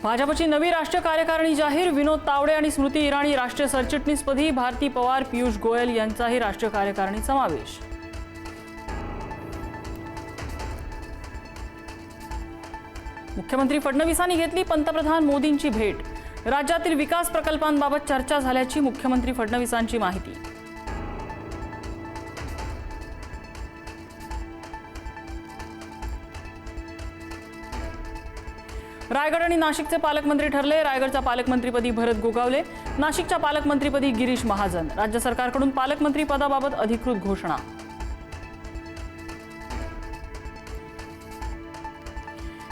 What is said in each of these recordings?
भाजपची नवी राष्ट्रीय कार्यकारिणी जाहीर। विनोद तावडे आणि स्मृती इराणी राष्ट्रीय सरचिटणीसपदी, भारती पवार, पियुष गोयल यांचाही राष्ट्रीय कार्यकारिणीत समावेश। मुख्यमंत्री फडणवीसांनी घेतली पंतप्रधान मोदींची भेट। राज्यातील विकास प्रकल्पांबाबत चर्चा झाल्याची मुख्यमंत्री फडणवीसांची माहिती। रायगड आणि नाशिकचे पालकमंत्री ठरले। रायगडच्या पालकमंत्रीपदी भरत गोगावले, नाशिकच्या पालकमंत्रीपदी गिरीश महाजन। राज्य सरकारकडून पालकमंत्री पदाबाबत अधिकृत घोषणा।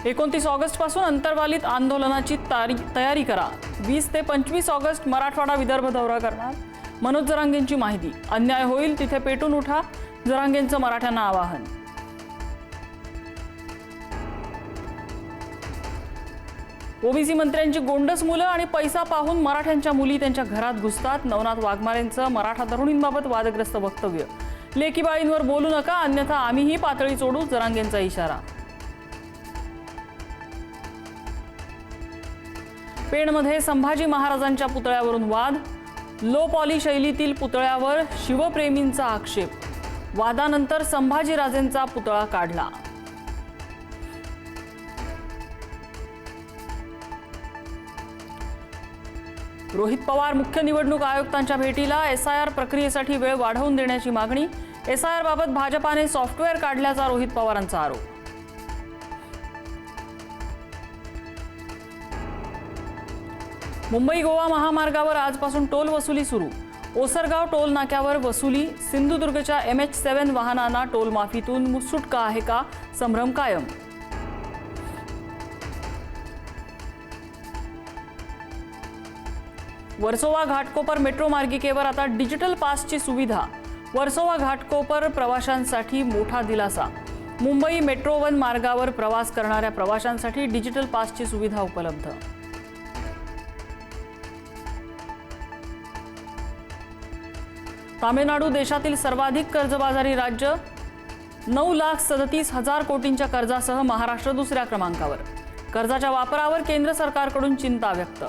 29 ऑगस्टपासून अंतर्वालीत आंदोलनाची तयारी करा। 20 ते 25 ऑगस्ट मराठवाडा विदर्भ दौरा करणार मनोज जरांगेंची माहिती। अन्याय होईल तिथे पेटून उठा, जरांगेंचं मराठ्यांना आवाहन। ओबीसी मंत्र्यांची गोंडस मुलं आणि पैसा पाहून मराठ्यांच्या मुली त्यांच्या घरात घुसतात। नवनाथ वाघमारेंचं मराठा तरुणींबाबत वादग्रस्त वक्तव्य। लेकीबाळींवर बोलू नका अन्यथा आम्हीही पातळी चोडू, जरांगेंचा इशारा। पेणमध्ये संभाजी महाराजांच्या पुतळ्यावरून वाद। लो पॉली शैलीतील पुतळ्यावर शिवप्रेमींचा आक्षेप। वादानंतर संभाजीराजेंचा पुतळा काढला। रोहित पवार मुख्य निवडणूक आयुक्तांच्या भेटीला। एसआयआर प्रक्रियेसाठी वेळ वाढवून देण्याची मागणी। एसआयआर बाबत भाजपाने सॉफ्टवेअर काढल्याचा रोहित पवारांचा आरोप। मुंबई गोवा महामार्गावर आजपासून टोल वसुली सुरू। ओसरगाव टोल नाक्यावर वसुली। सिंधुदुर्गच्या MH7 वाहनांना टोल माफीतून सुटका आहे का? संभ्रम कायम। वर्सोवा घाटकोपर मेट्रो मार्गिकेवर आता डिजिटल पासची सुविधा। वर्सोवा घाटकोपर प्रवाशांसाठी मोठा दिलासा। मुंबई मेट्रो 1 मार्गावर प्रवास करणाऱ्या प्रवाशांसाठी डिजिटल पासची सुविधा उपलब्ध। तामिळनाडू देशातील सर्वाधिक कर्जबाजारी राज्य। 9,37,000 कोटींच्या कर्जासह महाराष्ट्र दुसऱ्या क्रमांकावर। कर्जाच्या वापरावर केंद्र सरकारकडून चिंता व्यक्त।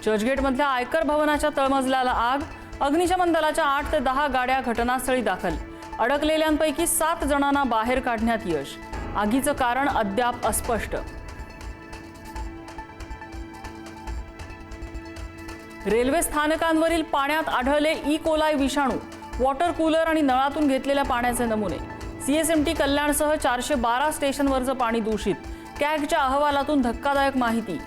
चर्चगेटमधल्या आयकर भवनाच्या तळमजल्याला आग। अग्निशमन दलाच्या 8 ते 10 गाड्या घटनास्थळी दाखल। अडकलेल्यांपैकी 7 जणांना बाहेर काढण्यात यश। आगीचं कारण अद्याप अस्पष्ट। रेल्वे स्थानकांवरील पाण्यात आढळले ई कोलाई विषाणू। वॉटर कूलर आणि नळातून घेतलेल्या पाण्याचे नमुने। CSMT कल्याणसह 412 स्टेशनवरचं पाणी दूषित। कॅगच्या अहवालातून धक्कादायक माहिती।